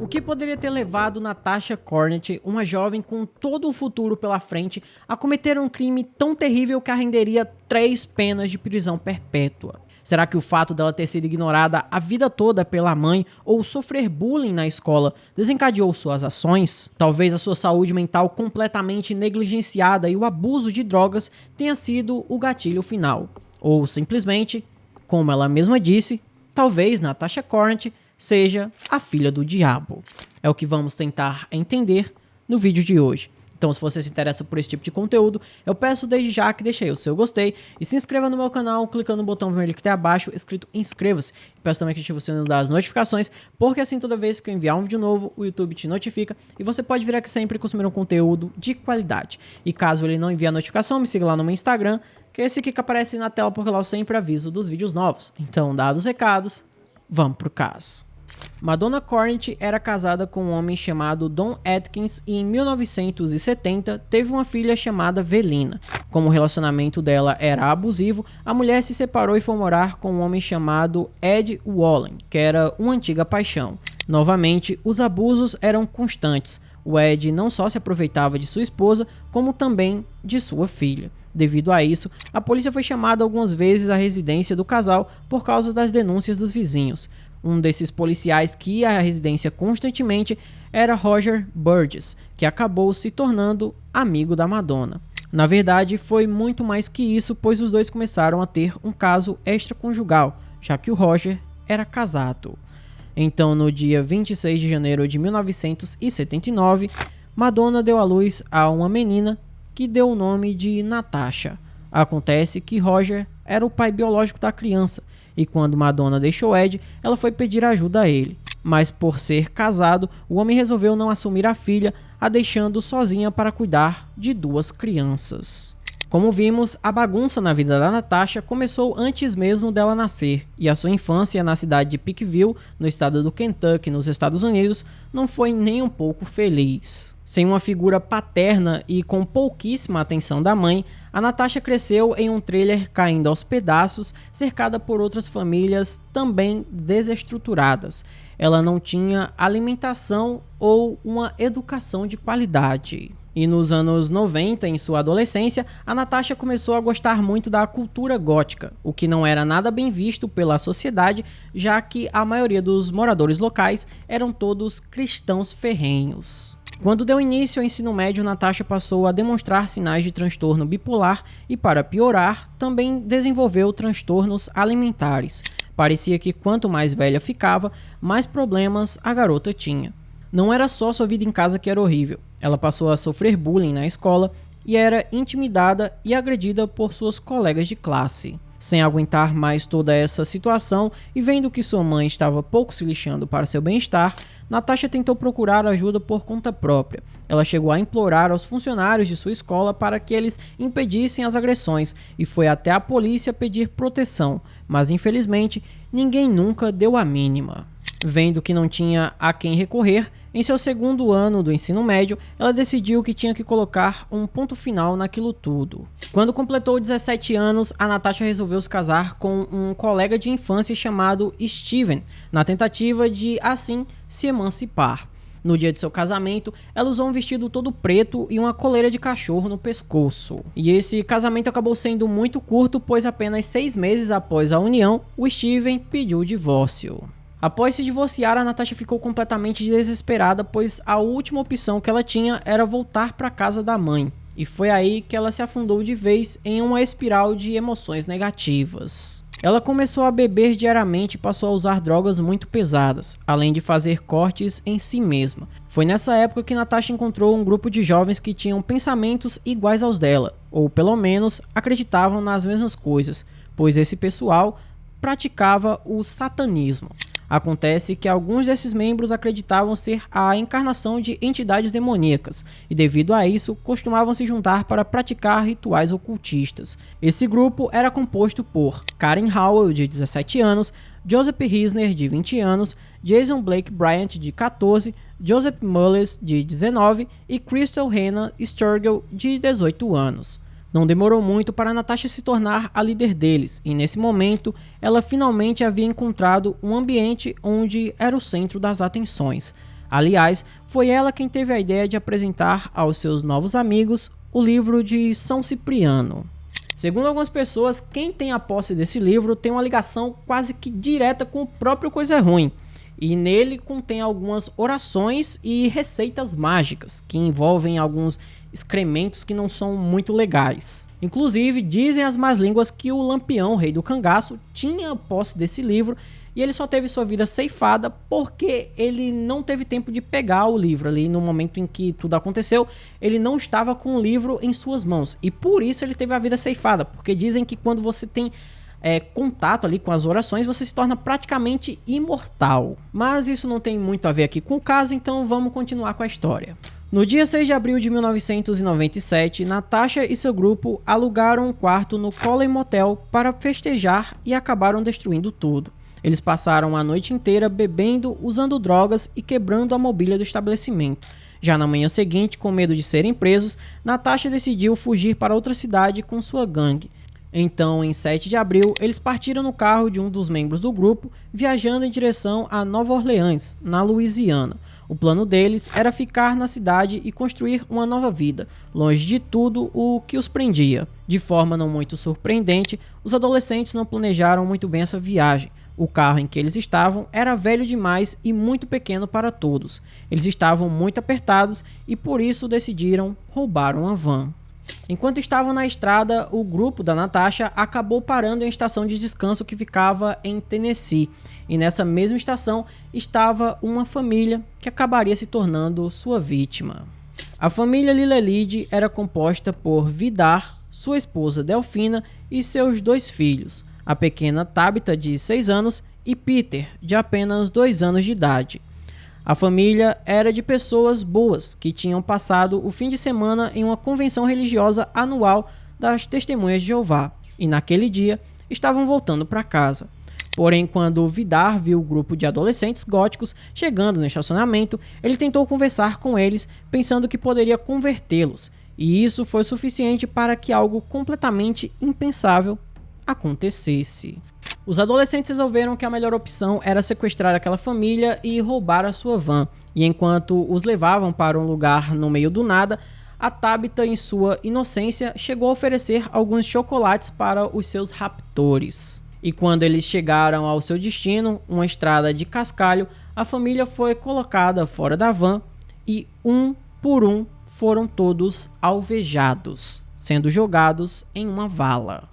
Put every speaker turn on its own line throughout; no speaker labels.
O que poderia ter levado Natasha Cornett, uma jovem com todo o futuro pela frente, a cometer um crime tão terrível que a renderia 3 penas de prisão perpétua? Será que o fato dela ter sido ignorada a vida toda pela mãe ou sofrer bullying na escola desencadeou suas ações? Talvez a sua saúde mental completamente negligenciada e o abuso de drogas tenha sido o gatilho final. Ou simplesmente, como ela mesma disse, talvez Natasha Cornett seja a filha do diabo. É o que vamos tentar entender no vídeo de hoje. Então, se você se interessa por esse tipo de conteúdo, eu peço desde já que deixe aí o seu gostei e se inscreva no meu canal clicando no botão vermelho que tem abaixo escrito inscreva-se. Peço também que ative o sininho das notificações, porque assim toda vez que eu enviar um vídeo novo, o YouTube te notifica e você pode vir aqui sempre consumir um conteúdo de qualidade. E caso ele não envie a notificação, me siga lá no meu Instagram, que é esse aqui que aparece na tela, porque lá eu sempre aviso dos vídeos novos. Então, dados os recados, vamos pro caso. Madonna Cornett era casada com um homem chamado Don Atkins e em 1970 teve uma filha chamada Velina. Como o relacionamento dela era abusivo, a mulher se separou e foi morar com um homem chamado Ed Wallen, que era uma antiga paixão. Novamente, os abusos eram constantes. O Ed não só se aproveitava de sua esposa, como também de sua filha. Devido a isso, a polícia foi chamada algumas vezes à residência do casal por causa das denúncias dos vizinhos. Um desses policiais que ia à residência constantemente era Roger Burgess, que acabou se tornando amigo da Madonna. Na verdade, foi muito mais que isso, pois os dois começaram a ter um caso extraconjugal, já que o Roger era casado. Então, no dia 26 de janeiro de 1979, Madonna deu à luz a uma menina que deu o nome de Natasha. Acontece que Roger era o pai biológico da criança, e quando Madonna deixou Ed, ela foi pedir ajuda a ele. Mas por ser casado, o homem resolveu não assumir a filha, a deixando sozinha para cuidar de 2 crianças. Como vimos, a bagunça na vida da Natasha começou antes mesmo dela nascer, e a sua infância na cidade de Pikeville, no estado do Kentucky, nos Estados Unidos, não foi nem um pouco feliz. Sem uma figura paterna e com pouquíssima atenção da mãe, a Natasha cresceu em um trailer caindo aos pedaços, cercada por outras famílias também desestruturadas. Ela não tinha alimentação ou uma educação de qualidade. E nos anos 90, em sua adolescência, a Natasha começou a gostar muito da cultura gótica, o que não era nada bem visto pela sociedade, já que a maioria dos moradores locais eram todos cristãos ferrenhos. Quando deu início ao ensino médio, Natasha passou a demonstrar sinais de transtorno bipolar e, para piorar, também desenvolveu transtornos alimentares. Parecia que quanto mais velha ficava, mais problemas a garota tinha. Não era só sua vida em casa que era horrível. Ela passou a sofrer bullying na escola e era intimidada e agredida por suas colegas de classe. Sem aguentar mais toda essa situação e vendo que sua mãe estava pouco se lixando para seu bem-estar, Natasha tentou procurar ajuda por conta própria. Ela chegou a implorar aos funcionários de sua escola para que eles impedissem as agressões e foi até a polícia pedir proteção, mas infelizmente ninguém nunca deu a mínima. Vendo que não tinha a quem recorrer, em seu segundo ano do ensino médio, ela decidiu que tinha que colocar um ponto final naquilo tudo. Quando completou 17 anos, a Natasha resolveu se casar com um colega de infância chamado Steven, na tentativa de, assim, se emancipar. No dia de seu casamento, ela usou um vestido todo preto e uma coleira de cachorro no pescoço. E esse casamento acabou sendo muito curto, pois apenas 6 meses após a união, o Steven pediu o divórcio. Após se divorciar, a Natasha ficou completamente desesperada, pois a última opção que ela tinha era voltar para a casa da mãe. E foi aí que ela se afundou de vez em uma espiral de emoções negativas. Ela começou a beber diariamente e passou a usar drogas muito pesadas, além de fazer cortes em si mesma. Foi nessa época que Natasha encontrou um grupo de jovens que tinham pensamentos iguais aos dela, ou pelo menos acreditavam nas mesmas coisas, pois esse pessoal praticava o satanismo. Acontece que alguns desses membros acreditavam ser a encarnação de entidades demoníacas e, devido a isso, costumavam se juntar para praticar rituais ocultistas. Esse grupo era composto por Karen Howell, de 17 anos, Joseph Risner, de 20 anos, Jason Blake Bryant, de 14, Joseph Mullis, de 19 e Crystal Hannah Sturgill, de 18 anos. Não demorou muito para Natasha se tornar a líder deles, e nesse momento ela finalmente havia encontrado um ambiente onde era o centro das atenções. Aliás, foi ela quem teve a ideia de apresentar aos seus novos amigos o livro de São Cipriano. Segundo algumas pessoas, quem tem a posse desse livro tem uma ligação quase que direta com o próprio Coisa Ruim, e nele contém algumas orações e receitas mágicas que envolvem alguns excrementos que não são muito legais. Inclusive, dizem as más línguas que o Lampião, rei do cangaço, tinha posse desse livro e ele só teve sua vida ceifada porque ele não teve tempo de pegar o livro ali no momento em que tudo aconteceu. Ele não estava com o livro em suas mãos e por isso ele teve a vida ceifada, porque dizem que quando você tem contato ali com as orações, você se torna praticamente imortal. Mas isso não tem muito a ver aqui com o caso, então vamos continuar com a história. No dia 6 de abril de 1997, Natasha e seu grupo alugaram um quarto no Coley Motel para festejar e acabaram destruindo tudo. Eles passaram a noite inteira bebendo, usando drogas e quebrando a mobília do estabelecimento. Já na manhã seguinte, com medo de serem presos, Natasha decidiu fugir para outra cidade com sua gangue. Então, em 7 de abril, eles partiram no carro de um dos membros do grupo, viajando em direção a Nova Orleans, na Louisiana. O plano deles era ficar na cidade e construir uma nova vida, longe de tudo o que os prendia. De forma não muito surpreendente, os adolescentes não planejaram muito bem essa viagem. O carro em que eles estavam era velho demais e muito pequeno para todos. Eles estavam muito apertados e por isso decidiram roubar uma van. Enquanto estavam na estrada, o grupo da Natasha acabou parando em uma estação de descanso que ficava em Tennessee. E nessa mesma estação estava uma família que acabaria se tornando sua vítima. A família Lillelid era composta por Vidar, sua esposa Delfina e seus 2 filhos, a pequena Tabitha, de 6 anos, e Peter, de apenas 2 anos de idade. A família era de pessoas boas que tinham passado o fim de semana em uma convenção religiosa anual das Testemunhas de Jeová e naquele dia estavam voltando para casa. Porém, quando Vidar viu o grupo de adolescentes góticos chegando no estacionamento, ele tentou conversar com eles, pensando que poderia convertê-los, e isso foi suficiente para que algo completamente impensável acontecesse. Os adolescentes resolveram que a melhor opção era sequestrar aquela família e roubar a sua van, e enquanto os levavam para um lugar no meio do nada, a Tabitha, em sua inocência, chegou a oferecer alguns chocolates para os seus raptores. E quando eles chegaram ao seu destino, uma estrada de cascalho, a família foi colocada fora da van e, um por um, foram todos alvejados, sendo jogados em uma vala.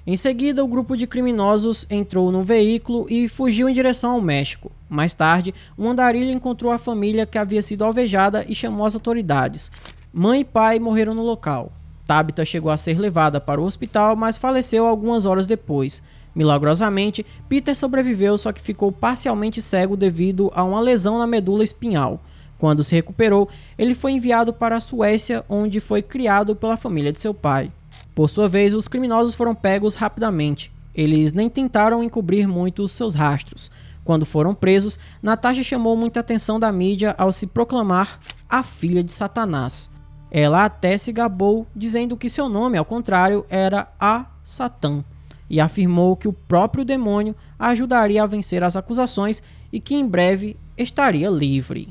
Em seguida, o grupo de criminosos entrou num veículo e fugiu em direção ao México. Mais tarde, um andarilho encontrou a família que havia sido alvejada e chamou as autoridades. Mãe e pai morreram no local. Tabitha chegou a ser levada para o hospital, mas faleceu algumas horas depois. Milagrosamente, Peter sobreviveu, só que ficou parcialmente cego devido a uma lesão na medula espinhal. Quando se recuperou, ele foi enviado para a Suécia, onde foi criado pela família de seu pai. Por sua vez, os criminosos foram pegos rapidamente. Eles nem tentaram encobrir muito os seus rastros. Quando foram presos, Natasha chamou muita atenção da mídia ao se proclamar a filha de Satanás. Ela até se gabou, dizendo que seu nome, ao contrário, era a Satã, e afirmou que o próprio demônio a ajudaria a vencer as acusações e que em breve estaria livre.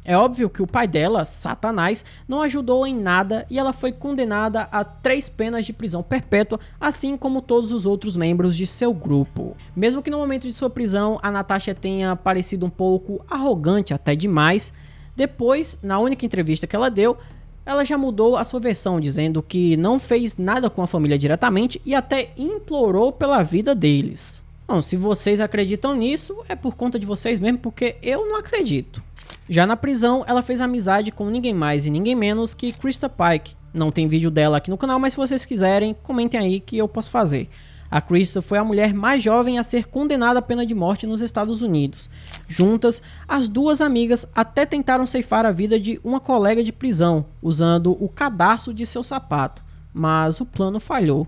É óbvio que o pai dela, Satanás, não ajudou em nada e ela foi condenada a 3 penas de prisão perpétua, assim como todos os outros membros de seu grupo. Mesmo que no momento de sua prisão a Natasha tenha parecido um pouco arrogante até demais, depois, na única entrevista que ela deu, ela já mudou a sua versão, dizendo que não fez nada com a família diretamente e até implorou pela vida deles. Bom, se vocês acreditam nisso, é por conta de vocês mesmo, porque eu não acredito. Já na prisão, ela fez amizade com ninguém mais e ninguém menos que Krista Pike. Não tem vídeo dela aqui no canal, mas se vocês quiserem, comentem aí que eu posso fazer. A Krista foi a mulher mais jovem a ser condenada à pena de morte nos Estados Unidos. Juntas, as 2 amigas até tentaram ceifar a vida de uma colega de prisão, usando o cadarço de seu sapato, mas o plano falhou.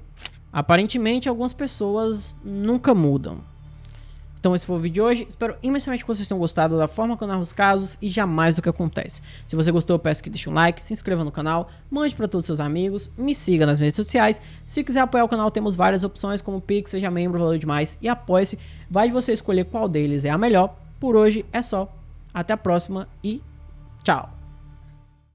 Aparentemente, algumas pessoas nunca mudam. Então esse foi o vídeo de hoje, espero imensamente que vocês tenham gostado da forma que eu narro os casos e jamais do que acontece. Se você gostou, eu peço que deixe um like, se inscreva no canal, mande para todos os seus amigos, me siga nas redes sociais. Se quiser apoiar o canal, temos várias opções como Pix, seja membro, valeu demais e apoie-se. Vai de você escolher qual deles é a melhor. Por hoje é só, até a próxima e tchau!